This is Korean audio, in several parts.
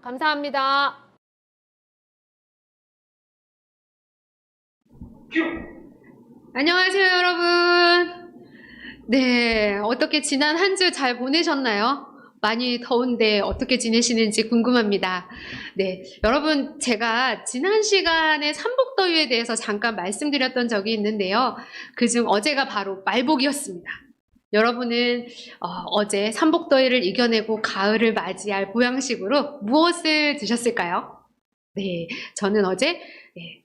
감사합니다. 안녕하세요, 여러분. 네, 어떻게 지난 한 주 잘 보내셨나요? 많이 더운데 어떻게 지내시는지 궁금합니다. 네, 여러분, 제가 지난 시간에 삼복더위에 대해서 잠깐 말씀드렸던 적이 있는데요. 그중 어제가 바로 말복이었습니다. 여러분은 어제 삼복더위를 이겨내고 가을을 맞이할 보양식으로 무엇을 드셨을까요? 네, 저는 어제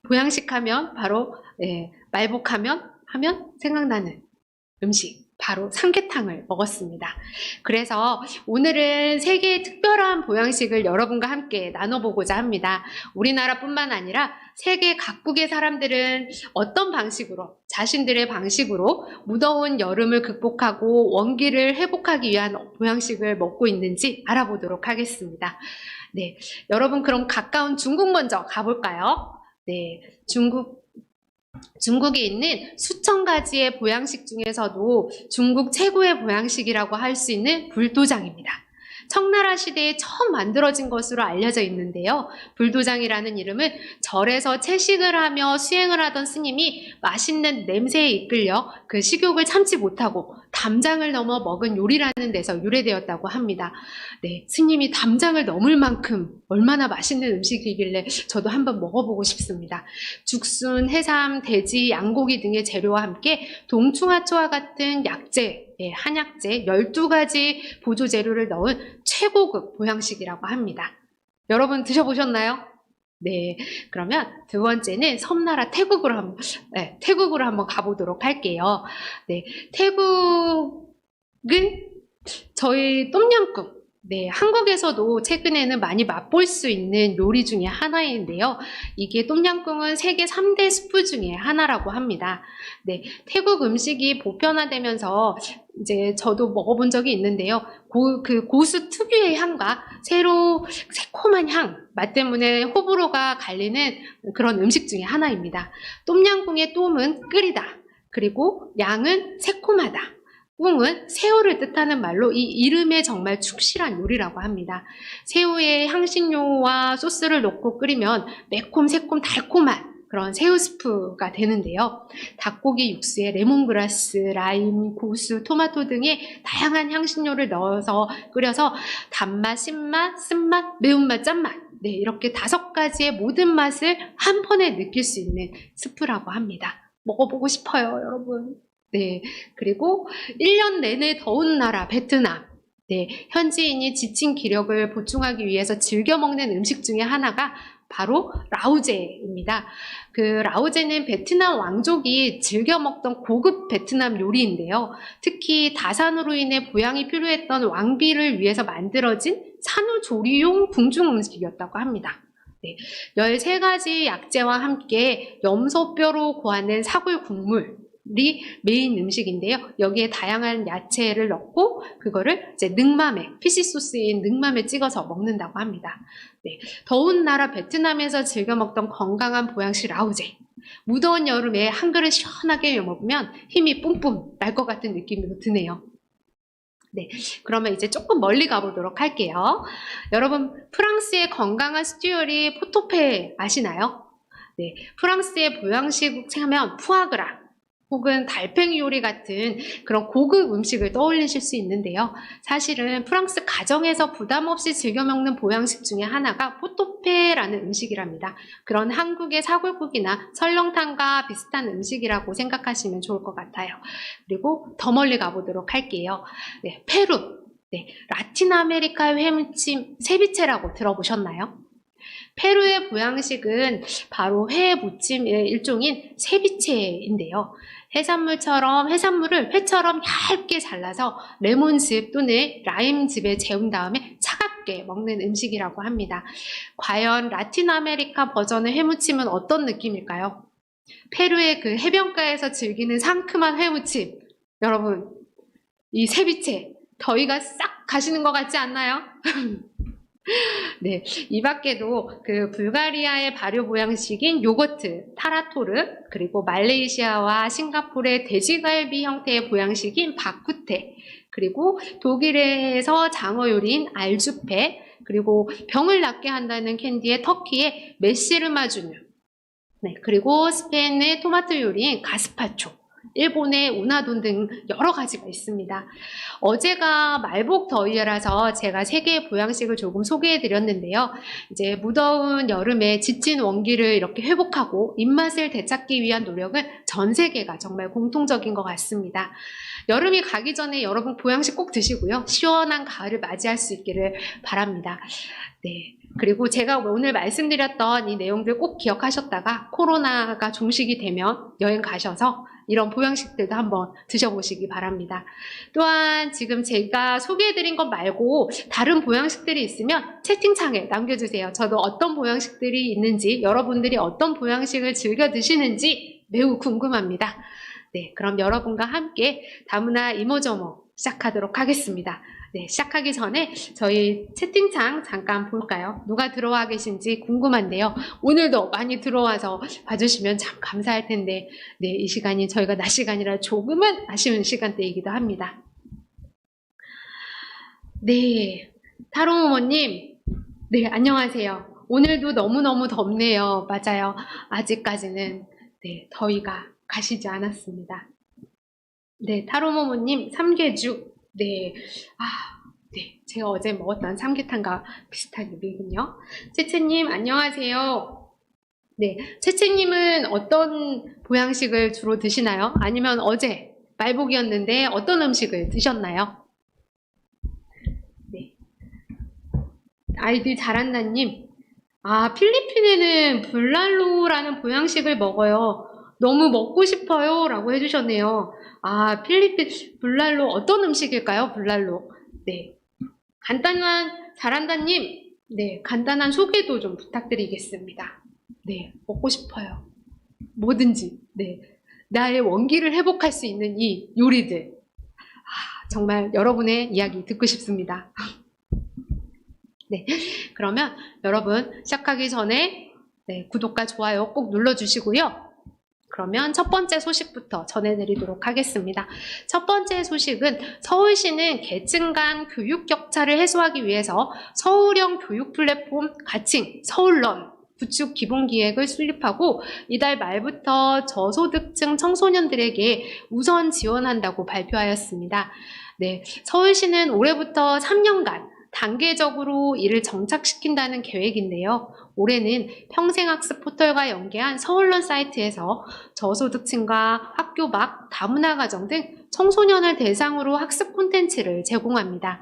보양식 하면 바로 말복하면 생각나는 음식 바로 삼계탕을 먹었습니다. 그래서 오늘은 세 개의 특별한 보양식을 여러분과 함께 나눠보고자 합니다. 우리나라뿐만 아니라 세계 각국의 사람들은 어떤 방식으로, 자신들의 방식으로 무더운 여름을 극복하고 원기를 회복하기 위한 보양식을 먹고 있는지 알아보도록 하겠습니다. 네, 여러분 그럼 가까운 중국 먼저 가볼까요? 네, 중국에 있는 수천 가지의 보양식 중에서도 중국 최고의 보양식이라고 할 수 있는 불도장입니다. 청나라 시대에 처음 만들어진 것으로 알려져 있는데요. 불도장이라는 이름은 절에서 채식을 하며 수행을 하던 스님이 맛있는 냄새에 이끌려 그 식욕을 참지 못하고 담장을 넘어 먹은 요리라는 데서 유래되었다고 합니다. 네, 스님이 담장을 넘을 만큼 얼마나 맛있는 음식이길래 저도 한번 먹어보고 싶습니다. 죽순, 해삼, 돼지, 양고기 등의 재료와 함께 동충하초와 같은 약재, 한약재 12가지 보조 재료를 넣은 최고급 보양식이라고 합니다. 여러분 드셔보셨나요? 네, 그러면 두 번째는 섬나라 태국으로 한번 가보도록 할게요. 네, 태국은 저희 똠양꿍, 네, 한국에서도 최근에는 많이 맛볼 수 있는 요리 중에 하나인데요. 이게 똠양꿍은 세계 3대 스프 중에 하나라고 합니다. 네, 태국 음식이 보편화되면서 이제 저도 먹어본 적이 있는데요. 그 고수 특유의 향과 새콤한 맛 때문에 호불호가 갈리는 그런 음식 중에 하나입니다. 똠양꿍의 똠은 끓이다, 그리고 양은 새콤하다. 꿍은 새우를 뜻하는 말로 이 이름에 정말 충실한 요리라고 합니다. 새우에 향신료와 소스를 넣고 끓이면 매콤, 새콤, 달콤한 그런 새우 스프가 되는데요. 닭고기 육수에 레몬그라스, 라임, 고수, 토마토 등의 다양한 향신료를 넣어서 끓여서 단맛, 신맛, 쓴맛, 매운맛, 짠맛, 네, 이렇게 5가지의 모든 맛을 한 번에 느낄 수 있는 스프라고 합니다. 먹어보고 싶어요, 여러분. 네, 그리고 1년 내내 더운 나라 베트남. 네, 현지인이 지친 기력을 보충하기 위해서 즐겨 먹는 음식 중에 하나가 바로 라오제입니다. 그 라오제는 베트남 왕족이 즐겨 먹던 고급 베트남 요리인데요. 특히 다산으로 인해 보양이 필요했던 왕비를 위해서 만들어진 산후조리용 궁중 음식이었다고 합니다. 네, 13가지 약재와 함께 염소뼈로 고하는 사골 국물 이 메인 음식인데요. 여기에 다양한 야채를 넣고 그거를 이제 능맘에, 피시소스인 능맘에 찍어서 먹는다고 합니다. 네, 더운 나라 베트남에서 즐겨 먹던 건강한 보양식 라오제. 무더운 여름에 한 그릇 시원하게 먹으면 힘이 뿜뿜 날 것 같은 느낌이 드네요. 네, 그러면 이제 조금 멀리 가보도록 할게요. 여러분, 프랑스의 건강한 스튜 요리 포토페 아시나요? 네, 프랑스의 보양식 하면 푸아그라 혹은 달팽이 요리 같은 그런 고급 음식을 떠올리실 수 있는데요. 사실은 프랑스 가정에서 부담 없이 즐겨 먹는 보양식 중에 하나가 포토페라는 음식이랍니다. 그런 한국의 사골국이나 설렁탕과 비슷한 음식이라고 생각하시면 좋을 것 같아요. 그리고 더 멀리 가보도록 할게요. 네, 페루. 네, 라틴 아메리카의 회무침 세비체라고 들어보셨나요? 페루의 보양식은 바로 회 무침의 일종인 세비체인데요. 해산물을 회처럼 얇게 잘라서 레몬즙 또는 라임즙에 재운 다음에 차갑게 먹는 음식이라고 합니다. 과연 라틴 아메리카 버전의 회무침은 어떤 느낌일까요? 페루의 그 해변가에서 즐기는 상큼한 회무침. 여러분, 이 세비체 더위가 싹 가시는 것 같지 않나요? 네, 이 밖에도 그 불가리아의 발효 보양식인 요거트, 타라토르, 그리고 말레이시아와 싱가포르의 돼지갈비 형태의 보양식인 바쿠테, 그리고 독일에서 장어 요리인 알주페, 그리고 병을 낫게 한다는 캔디에 터키의 메시르마주뉴, 네, 그리고 스페인의 토마토 요리인 가스파초, 일본의 우나돈 등 여러 가지가 있습니다. 어제가 말복 더위라서 제가 세 개의 보양식을 조금 소개해 드렸는데요. 이제 무더운 여름에 지친 원기를 이렇게 회복하고 입맛을 되찾기 위한 노력은 전 세계가 정말 공통적인 것 같습니다. 여름이 가기 전에 여러분 보양식 꼭 드시고요. 시원한 가을을 맞이할 수 있기를 바랍니다. 네. 그리고 제가 오늘 말씀드렸던 이 내용들 꼭 기억하셨다가 코로나가 종식이 되면 여행 가셔서 이런 보양식들도 한번 드셔보시기 바랍니다. 또한 지금 제가 소개해드린 것 말고 다른 보양식들이 있으면 채팅창에 남겨주세요. 저도 어떤 보양식들이 있는지, 여러분들이 어떤 보양식을 즐겨 드시는지 매우 궁금합니다. 네, 그럼 여러분과 함께 다문화 이모저모 시작하도록 하겠습니다. 네, 시작하기 전에 저희 채팅창 잠깐 볼까요? 누가 들어와 계신지 궁금한데요. 오늘도 많이 들어와서 봐주시면 참 감사할 텐데, 네, 이 시간이 저희가 낮 시간이라 조금은 아쉬운 시간대이기도 합니다. 네, 타로모모님, 네, 안녕하세요. 오늘도 너무너무 덥네요. 맞아요. 아직까지는 네, 더위가 가시지 않았습니다. 네, 타로모모님, 삼계죽. 네, 네, 제가 어제 먹었던 삼계탕과 비슷한 의미군요. 채채님, 안녕하세요. 네, 채채님은 어떤 보양식을 주로 드시나요? 아니면 어제 말복이었는데 어떤 음식을 드셨나요? 네, 아이들 잘한다님. 필리핀에는 불랄로라는 보양식을 먹어요. 너무 먹고 싶어요. 라고 해주셨네요. 필리핀 불랄로 어떤 음식일까요? 불랄로. 네. 잘한다님. 네. 간단한 소개도 좀 부탁드리겠습니다. 네. 먹고 싶어요. 뭐든지. 네. 나의 원기를 회복할 수 있는 이 요리들. 정말 여러분의 이야기 듣고 싶습니다. 네. 그러면 여러분 시작하기 전에 네, 구독과 좋아요 꼭 눌러주시고요. 그러면 첫 번째 소식부터 전해드리도록 하겠습니다. 첫 번째 소식은 서울시는 계층 간 교육 격차를 해소하기 위해서 서울형 교육 플랫폼 가칭 서울런 구축 기본기획을 수립하고 이달 말부터 저소득층 청소년들에게 우선 지원한다고 발표하였습니다. 네, 서울시는 올해부터 3년간 단계적으로 이를 정착시킨다는 계획인데요. 올해는 평생학습 포털과 연계한 서울런 사이트에서 저소득층과 학교 밖 다문화 가정 등 청소년을 대상으로 학습 콘텐츠를 제공합니다.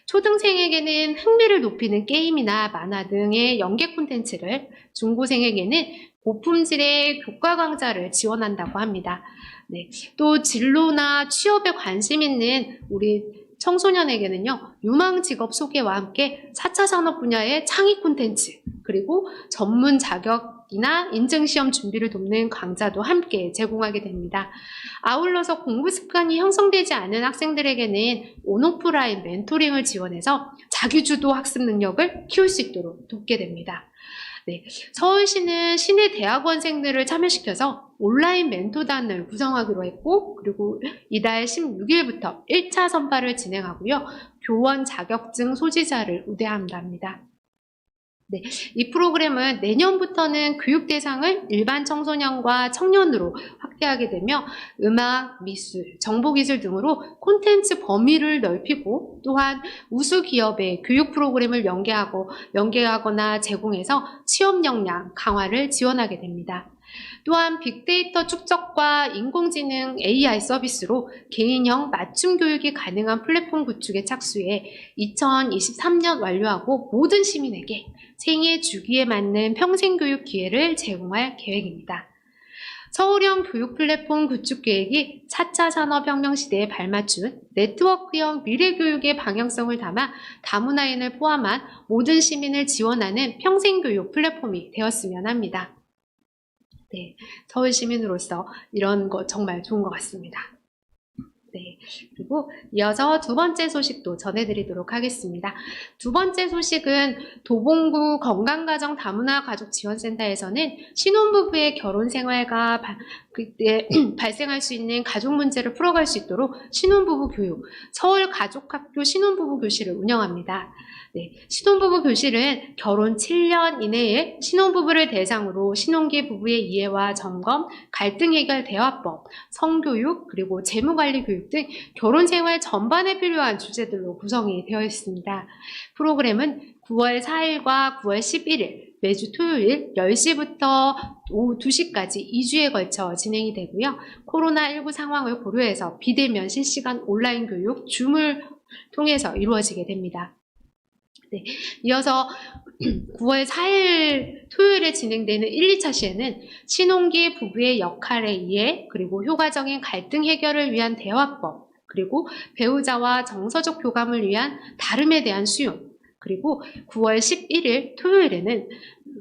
초등생에게는 흥미를 높이는 게임이나 만화 등의 연계 콘텐츠를, 중고생에게는 고품질의 교과 강좌를 지원한다고 합니다. 네, 또 진로나 취업에 관심 있는 우리 청소년에게는요, 유망 직업 소개와 함께 4차 산업 분야의 창의 콘텐츠, 그리고 전문 자격이나 인증시험 준비를 돕는 강좌도 함께 제공하게 됩니다. 아울러서 공부 습관이 형성되지 않은 학생들에게는 온오프라인 멘토링을 지원해서 자기주도 학습 능력을 키울 수 있도록 돕게 됩니다. 네, 서울시는 시내 대학원생들을 참여시켜서 온라인 멘토단을 구성하기로 했고, 그리고 이달 16일부터 1차 선발을 진행하고요. 교원 자격증 소지자를 우대한답니다. 네, 이 프로그램은 내년부터는 교육 대상을 일반 청소년과 청년으로 확대하게 되며 음악, 미술, 정보기술 등으로 콘텐츠 범위를 넓히고 또한 우수 기업의 교육 프로그램을 연계하거나 제공해서 취업 역량 강화를 지원하게 됩니다. 또한 빅데이터 축적과 인공지능 AI 서비스로 개인형 맞춤 교육이 가능한 플랫폼 구축에 착수해 2023년 완료하고 모든 시민에게 생애 주기에 맞는 평생교육 기회를 제공할 계획입니다. 서울형 교육 플랫폼 구축 계획이 4차 산업혁명 시대에 발맞춘 네트워크형 미래교육의 방향성을 담아 다문화인을 포함한 모든 시민을 지원하는 평생교육 플랫폼이 되었으면 합니다. 네, 서울 시민으로서 이런 거 정말 좋은 것 같습니다. 네, 그리고 이어서 두 번째 소식도 전해드리도록 하겠습니다. 두 번째 소식은 도봉구 건강가정 다문화 가족지원센터에서는 신혼부부의 결혼생활과 그때 발생할 수 있는 가족 문제를 풀어갈 수 있도록 신혼부부 교육, 서울가족학교 신혼부부 교실을 운영합니다. 네, 신혼부부 교실은 결혼 7년 이내에 신혼부부를 대상으로 신혼기 부부의 이해와 점검, 갈등 해결 대화법, 성교육, 그리고 재무관리 교육 등 결혼생활 전반에 필요한 주제들로 구성이 되어 있습니다. 프로그램은 9월 4일과 9월 11일 매주 토요일 10시부터 오후 2시까지 2주에 걸쳐 진행이 되고요. 코로나19 상황을 고려해서 비대면 실시간 온라인 교육, 줌을 통해서 이루어지게 됩니다. 네, 이어서 9월 4일 토요일에 진행되는 1, 2차 시에는 신혼기 부부의 역할의 이해, 그리고 효과적인 갈등 해결을 위한 대화법, 그리고 배우자와 정서적 교감을 위한 다름에 대한 수용, 그리고 9월 11일 토요일에는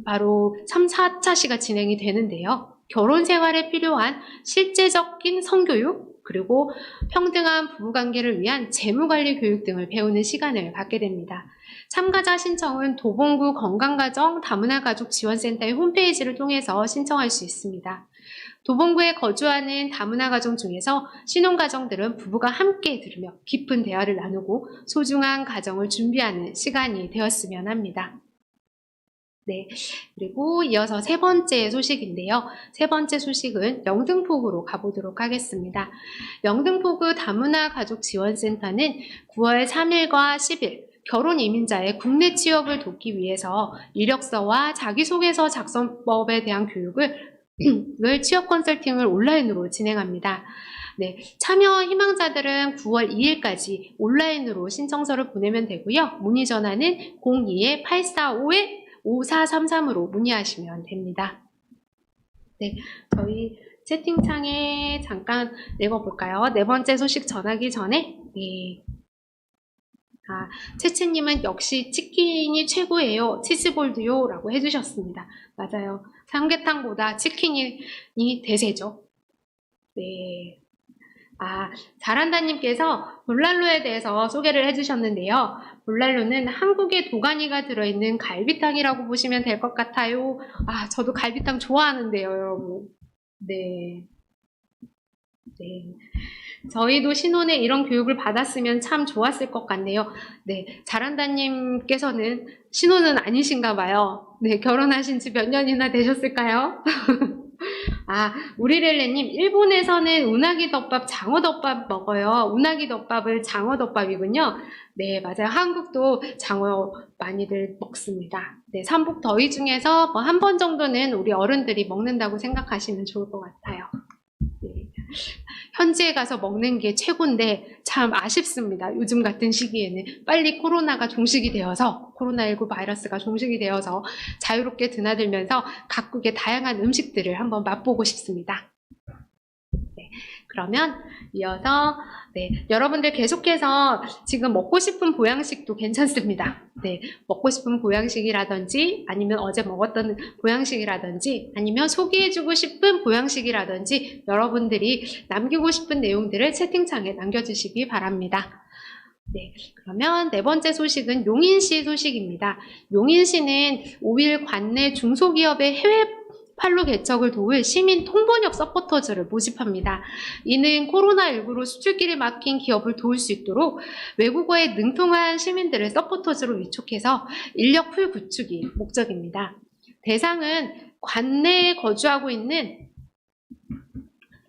바로 3, 4차 시가 진행이 되는데요. 결혼 생활에 필요한 실제적인 성교육, 그리고 평등한 부부관계를 위한 재무관리 교육 등을 배우는 시간을 갖게 됩니다. 참가자 신청은 도봉구 건강가정 다문화가족지원센터의 홈페이지를 통해서 신청할 수 있습니다. 도봉구에 거주하는 다문화가정 중에서 신혼가정들은 부부가 함께 들으며 깊은 대화를 나누고 소중한 가정을 준비하는 시간이 되었으면 합니다. 네, 그리고 이어서 세 번째 소식인데요. 세 번째 소식은 영등포구로 가보도록 하겠습니다. 영등포구 다문화가족지원센터는 9월 3일과 10일 결혼 이민자의 국내 취업을 돕기 위해서 이력서와 자기소개서 작성법에 대한 교육을 취업 컨설팅을 온라인으로 진행합니다. 네, 참여 희망자들은 9월 2일까지 온라인으로 신청서를 보내면 되고요. 문의 전화는 02-845-5433으로 문의하시면 됩니다. 네, 저희 채팅창에 잠깐 읽어볼까요? 네 번째 소식 전하기 전에 네. 채채님은 역시 치킨이 최고예요. 치즈볼드요. 라고 해주셨습니다. 맞아요. 삼계탕보다 치킨이 대세죠. 네. 잘한다님께서 볼랄로에 대해서 소개를 해주셨는데요. 볼랄로는 한국의 도가니가 들어있는 갈비탕이라고 보시면 될 것 같아요. 저도 갈비탕 좋아하는데요, 여러분. 네. 네. 저희도 신혼에 이런 교육을 받았으면 참 좋았을 것 같네요. 네, 잘한다님께서는 신혼은 아니신가 봐요. 네, 결혼하신 지 몇 년이나 되셨을까요? 우리렐레님, 일본에서는 우나기 덮밥, 장어덮밥 먹어요. 우나기 덮밥은 장어덮밥이군요. 네, 맞아요. 한국도 장어 많이들 먹습니다. 네, 삼복 더위 중에서 한 번 정도는 우리 어른들이 먹는다고 생각하시면 좋을 것 같아요. 네. 현지에 가서 먹는 게 최고인데 참 아쉽습니다. 요즘 같은 시기에는 빨리 코로나가 종식이 되어서 코로나19 바이러스가 종식이 되어서 자유롭게 드나들면서 각국의 다양한 음식들을 한번 맛보고 싶습니다. 네, 그러면 이어서 여러분들 계속해서 지금 먹고 싶은 보양식도 괜찮습니다. 네, 먹고 싶은 보양식이라든지 아니면 어제 먹었던 보양식이라든지 아니면 소개해주고 싶은 보양식이라든지 여러분들이 남기고 싶은 내용들을 채팅창에 남겨주시기 바랍니다. 네, 그러면 네 번째 소식은 용인시 소식입니다. 용인시는 5일 관내 중소기업의 해외 판로 개척을 도울 시민 통번역 서포터즈를 모집합니다. 이는 코로나19로 수출길이 막힌 기업을 도울 수 있도록 외국어에 능통한 시민들을 서포터즈로 위촉해서 인력 풀 구축이 목적입니다. 대상은 관내에 거주하고 있는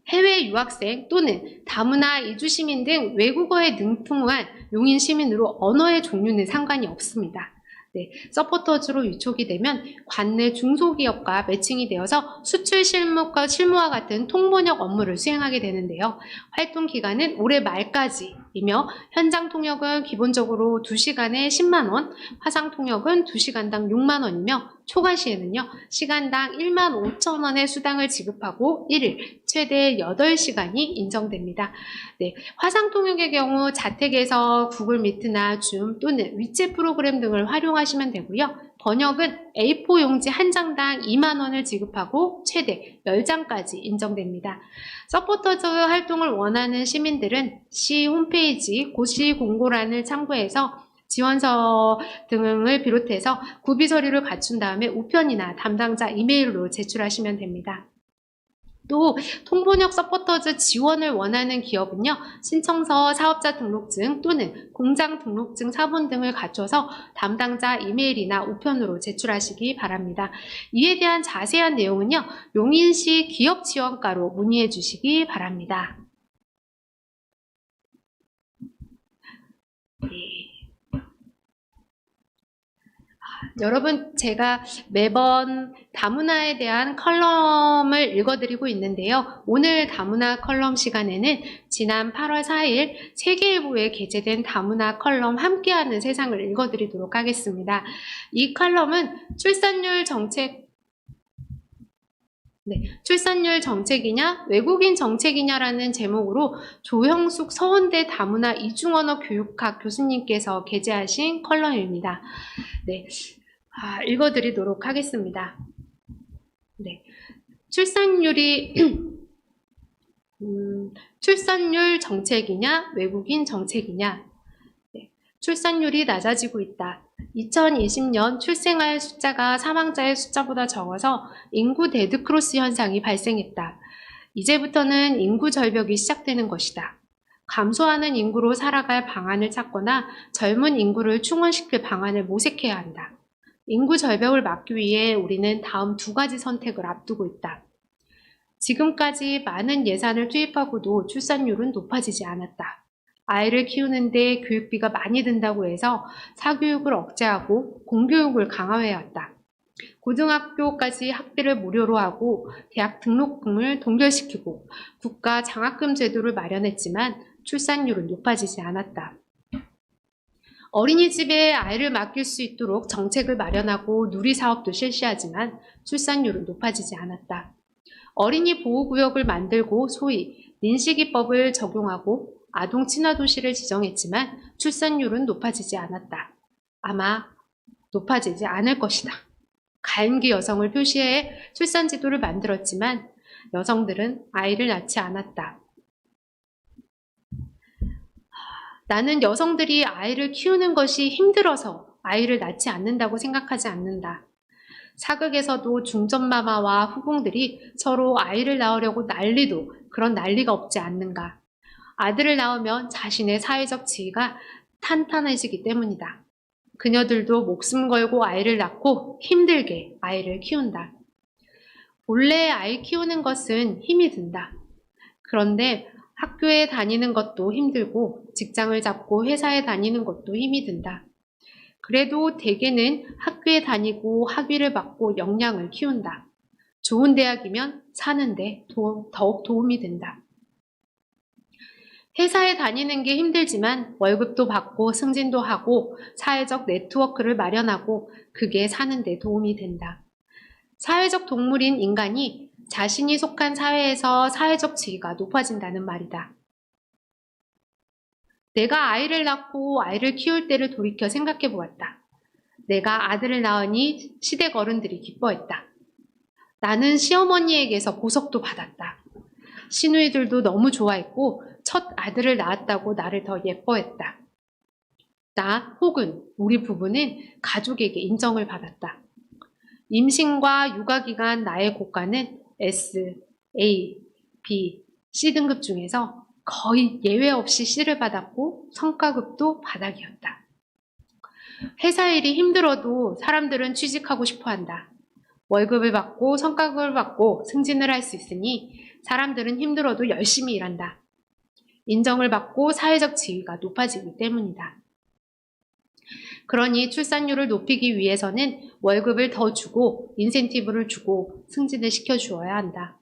해외 유학생 또는 다문화 이주 시민 등 외국어에 능통한 용인 시민으로 언어의 종류는 상관이 없습니다. 네, 서포터즈로 위촉이 되면 관내 중소기업과 매칭이 되어서 수출 실무과 실무와 같은 통번역 업무를 수행하게 되는데요. 활동 기간은 올해 말까지이며 현장 통역은 기본적으로 2시간에 10만 원, 화상 통역은 2시간당 6만 원이며 초과 시에는요. 시간당 1만 5천 원의 수당을 지급하고 1일 최대 8시간이 인정됩니다. 네, 화상 통역의 경우 자택에서 구글 미트나 줌 또는 위챗 프로그램 등을 활용하시면 되고요. 번역은 A4 용지 한 장당 2만 원을 지급하고 최대 10장까지 인정됩니다. 서포터즈 활동을 원하는 시민들은 시 홈페이지 고시 공고란을 참고해서 지원서 등을 비롯해서 구비 서류를 갖춘 다음에 우편이나 담당자 이메일로 제출하시면 됩니다. 또 통번역 서포터즈 지원을 원하는 기업은요, 신청서, 사업자 등록증 또는 공장 등록증 사본 등을 갖춰서 담당자 이메일이나 우편으로 제출하시기 바랍니다. 이에 대한 자세한 내용은요, 용인시 기업지원과로 문의해 주시기 바랍니다. 여러분, 제가 매번 다문화에 대한 컬럼을 읽어드리고 있는데요. 오늘 다문화 컬럼 시간에는 지난 8월 4일 세계일보에 게재된 다문화 컬럼 함께하는 세상을 읽어드리도록 하겠습니다. 이 컬럼은 출산율 정책이냐, 외국인 정책이냐라는 제목으로 조형숙 서원대 다문화 이중언어 교육학 교수님께서 게재하신 컬럼입니다. 네, 읽어드리도록 하겠습니다. 네, 출산율 정책이냐, 외국인 정책이냐. 네, 출산율이 낮아지고 있다. 2020년 출생아의 숫자가 사망자의 숫자보다 적어서 인구 데드크로스 현상이 발생했다. 이제부터는 인구 절벽이 시작되는 것이다. 감소하는 인구로 살아갈 방안을 찾거나 젊은 인구를 충원시킬 방안을 모색해야 한다. 인구 절벽을 막기 위해 우리는 다음 두 가지 선택을 앞두고 있다. 지금까지 많은 예산을 투입하고도 출산율은 높아지지 않았다. 아이를 키우는데 교육비가 많이 든다고 해서 사교육을 억제하고 공교육을 강화해야 한다. 고등학교까지 학비를 무료로 하고 대학 등록금을 동결시키고 국가 장학금 제도를 마련했지만 출산율은 높아지지 않았다. 어린이집에 아이를 맡길 수 있도록 정책을 마련하고 누리사업도 실시하지만 출산율은 높아지지 않았다. 어린이 보호구역을 만들고 소위 민식이법을 적용하고 아동 친화도시를 지정했지만 출산율은 높아지지 않았다. 아마 높아지지 않을 것이다. 가임기 여성을 표시해 출산지도를 만들었지만 여성들은 아이를 낳지 않았다. 나는 여성들이 아이를 키우는 것이 힘들어서 아이를 낳지 않는다고 생각하지 않는다. 사극에서도 중전마마와 후궁들이 서로 아이를 낳으려고 난리도 그런 난리가 없지 않는가. 아들을 낳으면 자신의 사회적 지위가 탄탄해지기 때문이다. 그녀들도 목숨 걸고 아이를 낳고 힘들게 아이를 키운다. 본래 아이 키우는 것은 힘이 든다. 그런데 학교에 다니는 것도 힘들고 직장을 잡고 회사에 다니는 것도 힘이 든다. 그래도 대개는 학교에 다니고 학위를 받고 역량을 키운다. 좋은 대학이면 사는데 더욱 도움이 된다. 회사에 다니는 게 힘들지만 월급도 받고 승진도 하고 사회적 네트워크를 마련하고 그게 사는데 도움이 된다. 사회적 동물인 인간이 자신이 속한 사회에서 사회적 지위가 높아진다는 말이다. 내가 아이를 낳고 아이를 키울 때를 돌이켜 생각해 보았다. 내가 아들을 낳으니 시댁 어른들이 기뻐했다. 나는 시어머니에게서 보석도 받았다. 시누이들도 너무 좋아했고 첫 아들을 낳았다고 나를 더 예뻐했다. 나 혹은 우리 부부는 가족에게 인정을 받았다. 임신과 육아기간 나의 고가는 S, A, B, C 등급 중에서 거의 예외 없이 C를 받았고 성과급도 바닥이었다. 회사 일이 힘들어도 사람들은 취직하고 싶어 한다. 월급을 받고 성과급을 받고 승진을 할 수 있으니 사람들은 힘들어도 열심히 일한다. 인정을 받고 사회적 지위가 높아지기 때문이다. 그러니 출산율을 높이기 위해서는 월급을 더 주고 인센티브를 주고 승진을 시켜주어야 한다.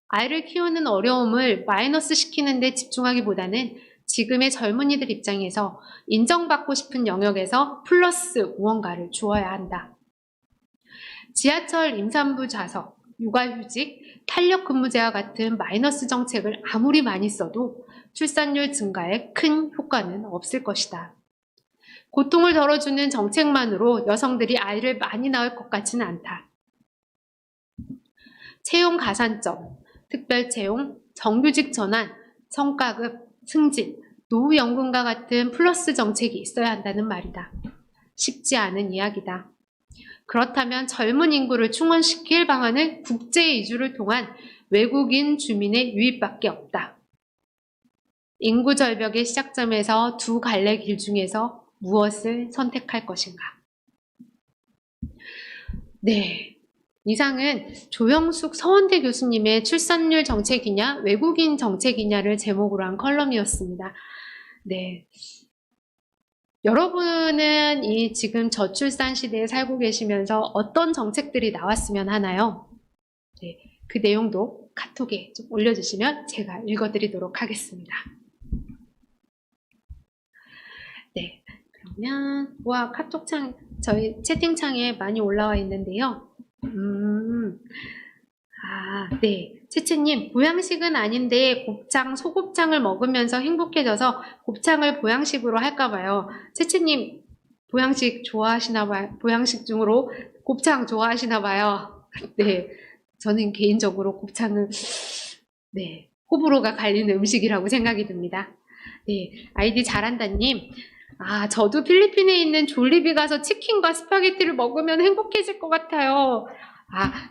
아이를 키우는 어려움을 마이너스 시키는 데 집중하기보다는 지금의 젊은이들 입장에서 인정받고 싶은 영역에서 플러스 무언가를 주어야 한다. 지하철 임산부 좌석, 육아휴직, 탄력근무제와 같은 마이너스 정책을 아무리 많이 써도 출산율 증가에 큰 효과는 없을 것이다. 고통을 덜어주는 정책만으로 여성들이 아이를 많이 낳을 것 같지는 않다. 채용 가산점, 특별채용, 정규직 전환, 성과급, 승진, 노후연금과 같은 플러스 정책이 있어야 한다는 말이다. 쉽지 않은 이야기다. 그렇다면 젊은 인구를 충원시킬 방안을 국제 이주를 통한 외국인 주민의 유입밖에 없다. 인구 절벽의 시작점에서 두 갈래 길 중에서 무엇을 선택할 것인가? 네. 이상은 조영숙 서원대 교수님의 출산율 정책이냐, 외국인 정책이냐를 제목으로 한 컬럼이었습니다. 네. 여러분은 이 지금 저출산 시대에 살고 계시면서 어떤 정책들이 나왔으면 하나요? 네. 그 내용도 카톡에 좀 올려주시면 제가 읽어드리도록 하겠습니다. 네. 그러면, 와, 카톡창, 저희 채팅창에 많이 올라와 있는데요. 네. 채채님, 보양식은 아닌데 곱창, 소곱창을 먹으면서 행복해져서 곱창을 보양식으로 할까봐요. 채채님, 보양식 좋아하시나봐요. 보양식 중으로 곱창 좋아하시나봐요. 네. 저는 개인적으로 곱창은, 네, 호불호가 갈리는 음식이라고 생각이 듭니다. 네. 아이디 잘한다님. 저도 필리핀에 있는 졸리비 가서 치킨과 스파게티를 먹으면 행복해질 것 같아요.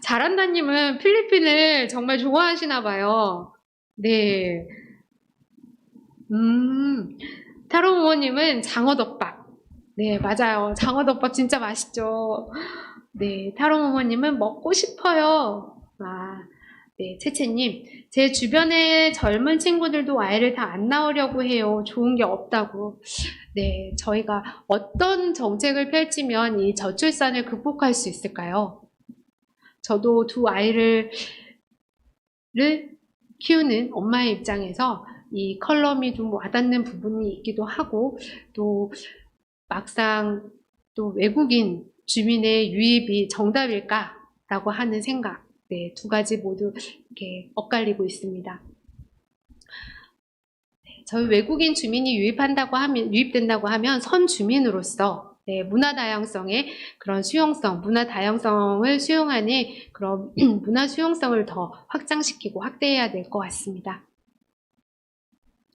잘한다님은 필리핀을 정말 좋아하시나 봐요. 네. 타로모모님은 장어덮밥. 네, 맞아요. 장어덮밥 진짜 맛있죠. 네, 타로모모님은 먹고 싶어요. 네, 채채님. 제 주변에 젊은 친구들도 아이를 다 안 낳으려고 해요. 좋은 게 없다고. 네, 저희가 어떤 정책을 펼치면 이 저출산을 극복할 수 있을까요? 저도 두 아이를 키우는 엄마의 입장에서 이 컬럼이 좀 와닿는 부분이 있기도 하고, 또 막상 또 외국인 주민의 유입이 정답일까라고 하는 생각, 네, 두 가지 모두 이렇게 엇갈리고 있습니다. 저희 외국인 주민이 유입된다고 하면 선주민으로서 네, 문화 다양성의 그런 수용성, 문화 다양성을 수용하는 그런 문화 수용성을 더 확장시키고 확대해야 될 것 같습니다.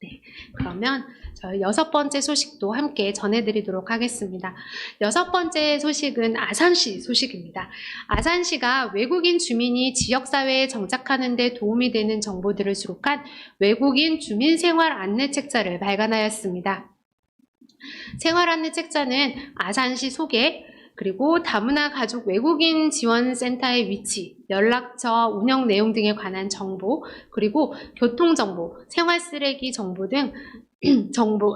네, 그러면 저희 6번째 소식도 함께 전해드리도록 하겠습니다. 6번째 소식은 아산시 소식입니다. 아산시가 외국인 주민이 지역사회에 정착하는 데 도움이 되는 정보들을 수록한 외국인 주민생활 안내 책자를 발간하였습니다. 생활 안내 책자는 아산시 소개, 그리고 다문화 가족 외국인 지원센터의 위치, 연락처, 운영 내용 등에 관한 정보, 그리고 교통정보, 생활쓰레기 정보 등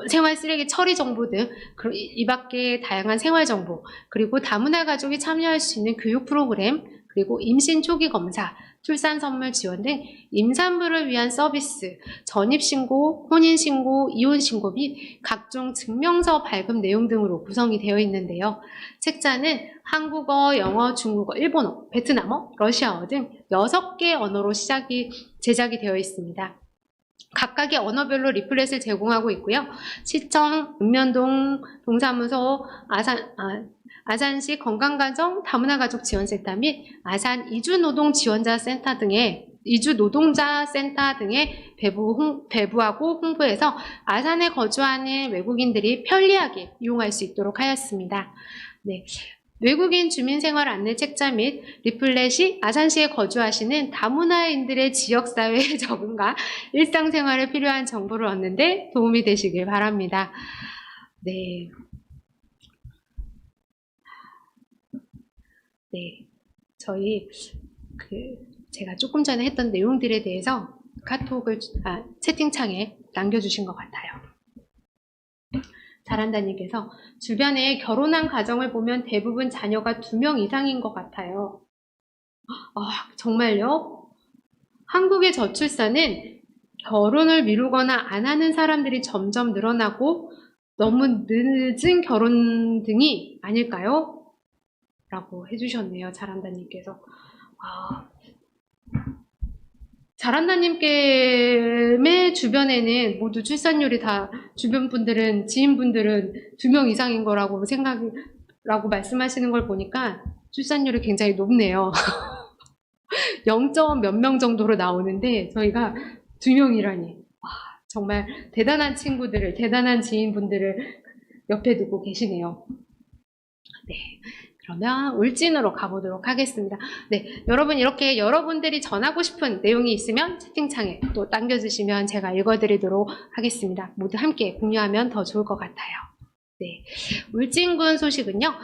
생활쓰레기 처리 정보 등 이 밖에 다양한 생활정보, 그리고 다문화 가족이 참여할 수 있는 교육 프로그램, 그리고 임신 초기 검사, 출산 선물 지원 등 임산부를 위한 서비스, 전입신고, 혼인신고, 이혼신고 및 각종 증명서 발급 내용 등으로 구성이 되어 있는데요. 책자는 한국어, 영어, 중국어, 일본어, 베트남어, 러시아어 등 6개 언어로 제작이 되어 있습니다. 각각의 언어별로 리플렛을 제공하고 있고요. 시청, 읍면동 동사무소, 아산시 건강가정 다문화가족 지원센터 및 아산 이주노동자 센터 등의 배부하고 홍보해서 아산에 거주하는 외국인들이 편리하게 이용할 수 있도록 하였습니다. 네. 외국인 주민생활 안내 책자 및 리플렛이 아산시에 거주하시는 다문화인들의 지역사회의 적응과 일상생활에 필요한 정보를 얻는 데 도움이 되시길 바랍니다. 네. 네. 저희 제가 조금 전에 했던 내용들에 대해서 카톡을 채팅창에 남겨주신 것 같아요. 잘한다님께서 주변에 결혼한 가정을 보면 대부분 자녀가 2명 이상인 것 같아요. 정말요? 한국의 저출산은 결혼을 미루거나 안 하는 사람들이 점점 늘어나고 너무 늦은 결혼 등이 아닐까요? 라고 해주셨네요. 잘한다님께서. 잘한다님께 주변에는 모두 출산율이 다 주변 분들은 지인분들은 2명 이상인 거라고 라고 말씀하시는 걸 보니까 출산율이 굉장히 높네요. 0. 몇 명 정도로 나오는데 저희가 2명이라니 정말 대단한 친구들을 대단한 지인분들을 옆에 두고 계시네요. 네. 그러면 울진으로 가보도록 하겠습니다. 네, 여러분 이렇게 여러분들이 전하고 싶은 내용이 있으면 채팅창에 또 남겨주시면 제가 읽어드리도록 하겠습니다. 모두 함께 공유하면 더 좋을 것 같아요. 네, 울진군 소식은요.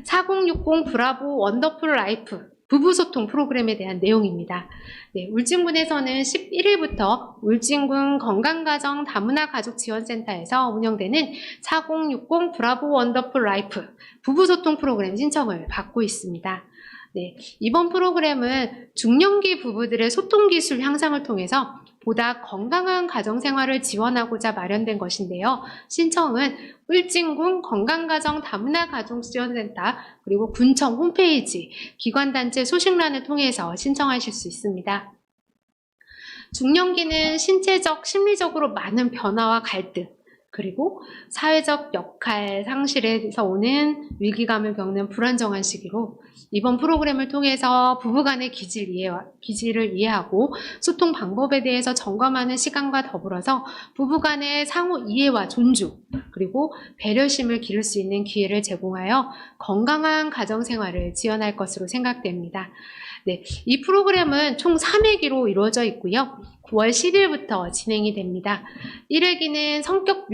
4060 브라보 원더풀 라이프 부부소통 프로그램에 대한 내용입니다. 네, 울진군에서는 11일부터 울진군 건강가정 다문화 가족지원센터에서 운영되는 4060 브라보 원더풀 라이프 부부소통 프로그램 신청을 받고 있습니다. 네, 이번 프로그램은 중년기 부부들의 소통 기술 향상을 통해서 보다 건강한 가정생활을 지원하고자 마련된 것인데요. 신청은 울진군 건강가정 다문화 가족지원센터 그리고 군청 홈페이지, 기관단체 소식란을 통해서 신청하실 수 있습니다. 중년기는 신체적, 심리적으로 많은 변화와 갈등, 그리고 사회적 역할 상실에서 오는 위기감을 겪는 불안정한 시기로 이번 프로그램을 통해서 부부간의 기질을 이해하고 소통 방법에 대해서 점검하는 시간과 더불어서 부부간의 상호 이해와 존중 그리고 배려심을 기를 수 있는 기회를 제공하여 건강한 가정생활을 지원할 것으로 생각됩니다. 네, 이 프로그램은 총 3회기로 이루어져 있고요. 9월 10일부터 진행이 됩니다. 1회기는 성격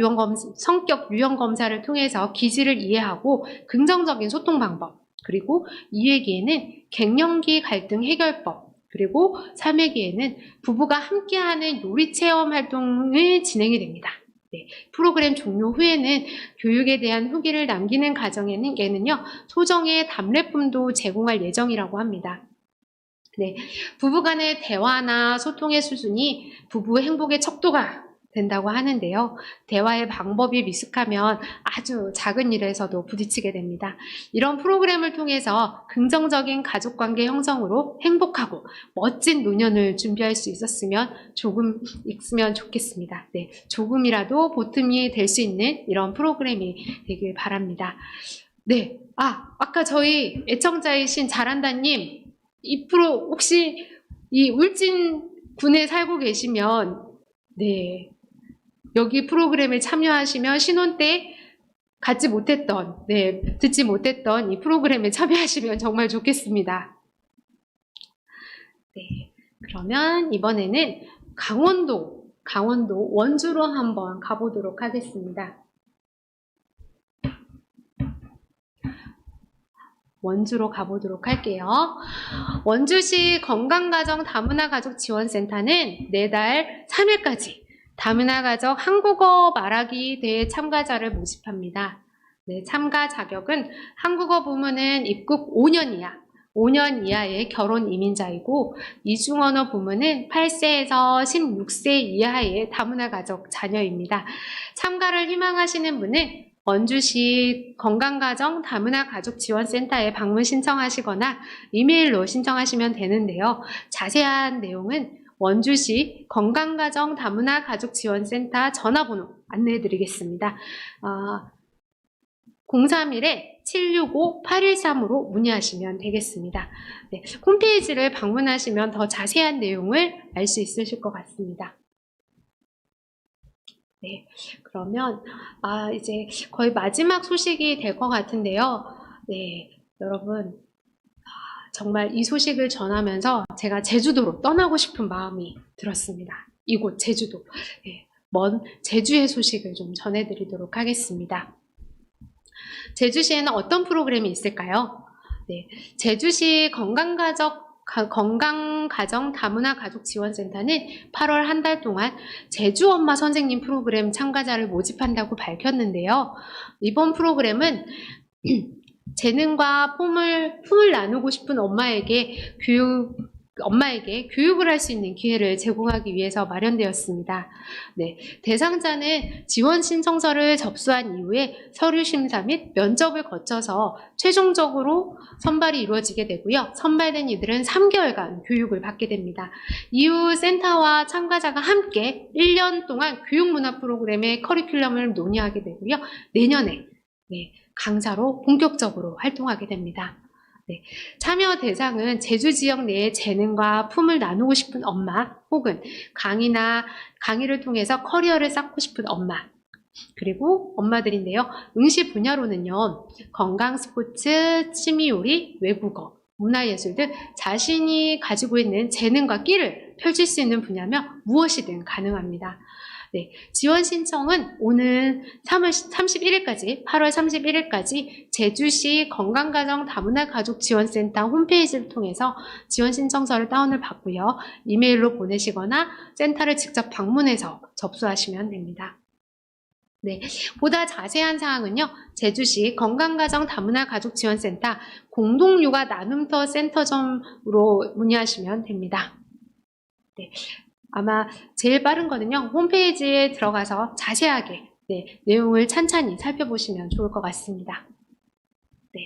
유형 검사를 통해서 기질을 이해하고 긍정적인 소통 방법, 그리고 2회기에는 갱년기 갈등 해결법, 그리고 3회기에는 부부가 함께하는 요리 체험 활동을 진행이 됩니다. 네, 프로그램 종료 후에는 교육에 대한 후기를 남기는 가정에는요, 소정의 답례품도 제공할 예정이라고 합니다. 네, 부부간의 대화나 소통의 수준이 부부 행복의 척도가 된다고 하는데요. 대화의 방법이 미숙하면 아주 작은 일에서도 부딪히게 됩니다. 이런 프로그램을 통해서 긍정적인 가족관계 형성으로 행복하고 멋진 노년을 준비할 수 있으면 좋겠습니다. 네, 조금이라도 보탬이 될 수 있는 이런 프로그램이 되길 바랍니다. 네, 아까 저희 애청자이신 잘한다님 이 프로 혹시 이 울진군에 살고 계시면 네, 여기 프로그램에 참여하시면 신혼 때 듣지 못했던 이 프로그램에 참여하시면 정말 좋겠습니다. 네, 그러면 이번에는 강원도 원주로 한번 가보도록 하겠습니다. 원주로 가보도록 할게요. 원주시 건강가정 다문화 가족 지원센터는 내달 3일까지 다문화 가족 한국어 말하기 대회 참가자를 모집합니다. 네, 참가 자격은 한국어 부문은 입국 5년 이하의 결혼 이민자이고 이중언어 부문은 8세에서 16세 이하의 다문화 가족 자녀입니다. 참가를 희망하시는 분은 원주시 건강가정 다문화 가족지원센터에 방문 신청하시거나 이메일로 신청하시면 되는데요. 자세한 내용은 원주시 건강가정 다문화 가족지원센터 전화번호 안내해드리겠습니다. 031-765-813으로 문의하시면 되겠습니다. 네, 홈페이지를 방문하시면 더 자세한 내용을 알 수 있으실 것 같습니다. 네, 그러면 이제 거의 마지막 소식이 될 것 같은데요. 네, 여러분 정말 이 소식을 전하면서 제가 제주도로 떠나고 싶은 마음이 들었습니다. 이곳 제주도. 네, 먼 제주의 소식을 좀 전해드리도록 하겠습니다. 제주시에는 어떤 프로그램이 있을까요? 네, 제주시 건강가정 다문화 가족지원센터는 8월 한 달 동안 제주 엄마 선생님 프로그램 참가자를 모집한다고 밝혔는데요. 이번 프로그램은 재능과 품을 나누고 싶은 엄마에게 교육을 할 수 있는 기회를 제공하기 위해서 마련되었습니다. 네, 대상자는 지원 신청서를 접수한 이후에 서류 심사 및 면접을 거쳐서 최종적으로 선발이 이루어지게 되고요. 선발된 이들은 3개월간 교육을 받게 됩니다. 이후 센터와 참가자가 함께 1년 동안 교육문화 프로그램의 커리큘럼을 논의하게 되고요. 내년에 강사로 본격적으로 활동하게 됩니다. 네, 참여 대상은 제주 지역 내의 재능과 품을 나누고 싶은 엄마 혹은 강의를 통해서 커리어를 쌓고 싶은 엄마 그리고 엄마들인데요. 응시 분야로는요. 건강, 스포츠, 취미 요리, 외국어, 문화예술 등 자신이 가지고 있는 재능과 끼를 펼칠 수 있는 분야면 무엇이든 가능합니다. 네, 지원 신청은 오는 3월 31일까지, 8월 31일까지 제주시 건강가정 다문화 가족 지원센터 홈페이지를 통해서 지원 신청서를 다운을 받고요. 이메일로 보내시거나 센터를 직접 방문해서 접수하시면 됩니다. 네, 보다 자세한 사항은요, 제주시 건강가정 다문화 가족 지원센터 공동육아 나눔터 센터점으로 문의하시면 됩니다. 네, 아마 제일 빠른 거는요, 홈페이지에 들어가서 자세하게 내용을 찬찬히 살펴보시면 좋을 것 같습니다. 네,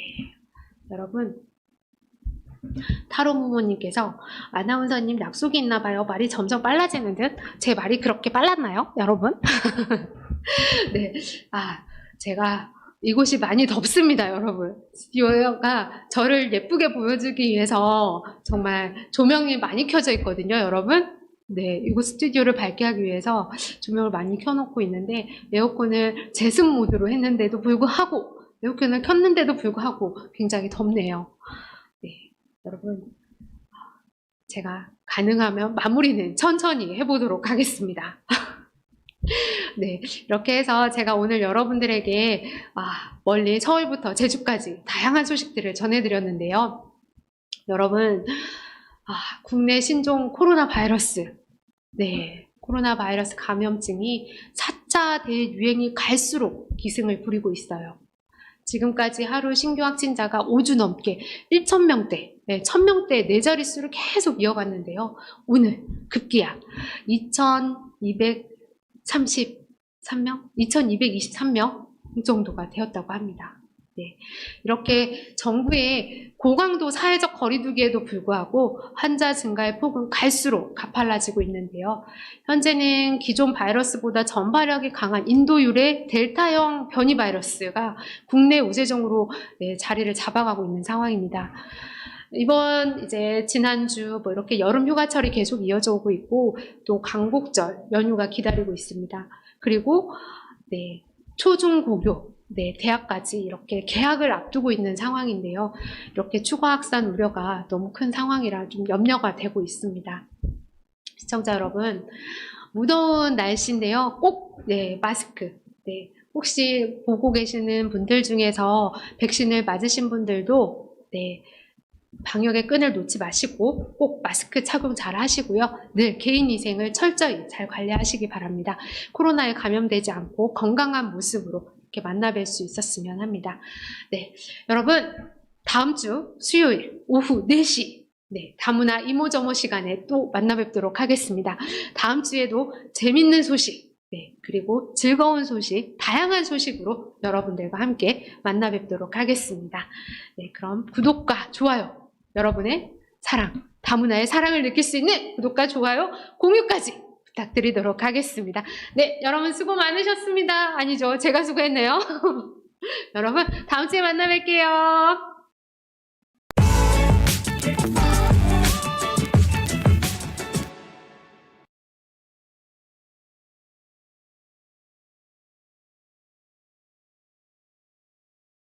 여러분, 타로부모님께서 아나운서님 약속이 있나 봐요. 말이 점점 빨라지는 듯. 제 말이 그렇게 빨랐나요, 여러분? 네, 제가 이곳이 많이 덥습니다, 여러분. 스튜디오가 저를 예쁘게 보여주기 위해서 정말 조명이 많이 켜져 있거든요, 여러분. 네, 이곳 스튜디오를 밝게 하기 위해서 조명을 많이 켜놓고 있는데 에어컨을 제습 모드로 했는데도 불구하고 에어컨을 켰는데도 불구하고 굉장히 덥네요. 네, 여러분, 제가 가능하면 마무리는 천천히 해보도록 하겠습니다. 네, 이렇게 해서 제가 오늘 여러분들에게 멀리 서울부터 제주까지 다양한 소식들을 전해드렸는데요. 여러분, 국내 신종 코로나 바이러스, 네, 코로나 바이러스 감염증이 4차 대유행이 갈수록 기승을 부리고 있어요. 지금까지 하루 신규 확진자가 5주 넘게 1,000명대, 1,000명대 네 자릿수를 계속 이어갔는데요. 오늘 급기야 2,223명 정도가 되었다고 합니다. 네, 이렇게 정부의 고강도 사회적 거리두기에도 불구하고 환자 증가의 폭은 갈수록 가팔라지고 있는데요. 현재는 기존 바이러스보다 전파력이 강한 인도 유래 델타형 변이 바이러스가 국내 우세종으로 자리를 잡아가고 있는 상황입니다. 이번 지난주 이렇게 여름 휴가철이 계속 이어져 오고 있고 또 광복절 연휴가 기다리고 있습니다. 그리고 초중고교 대학까지 이렇게 개학을 앞두고 있는 상황인데요. 이렇게 추가 확산 우려가 너무 큰 상황이라 좀 염려가 되고 있습니다. 시청자 여러분, 무더운 날씨인데요. 꼭 마스크. 혹시 보고 계시는 분들 중에서 백신을 맞으신 분들도 방역의 끈을 놓지 마시고 꼭 마스크 착용 잘 하시고요. 늘 개인위생을 철저히 잘 관리하시기 바랍니다. 코로나에 감염되지 않고 건강한 모습으로 이렇게 만나뵐 수 있었으면 합니다. 네, 여러분 다음 주 수요일 오후 4시 다문화 이모저모 시간에 또 만나 뵙도록 하겠습니다. 다음 주에도 재밌는 소식 그리고 즐거운 소식, 다양한 소식으로 여러분들과 함께 만나 뵙도록 하겠습니다. 그럼 구독과 좋아요, 여러분의 사랑, 다문화의 사랑을 느낄 수 있는 구독과 좋아요, 공유까지 부탁드리도록 하겠습니다. 네, 여러분 수고 많으셨습니다. 아니죠, 제가 수고했네요. 여러분 다음 주에 만나 뵐게요.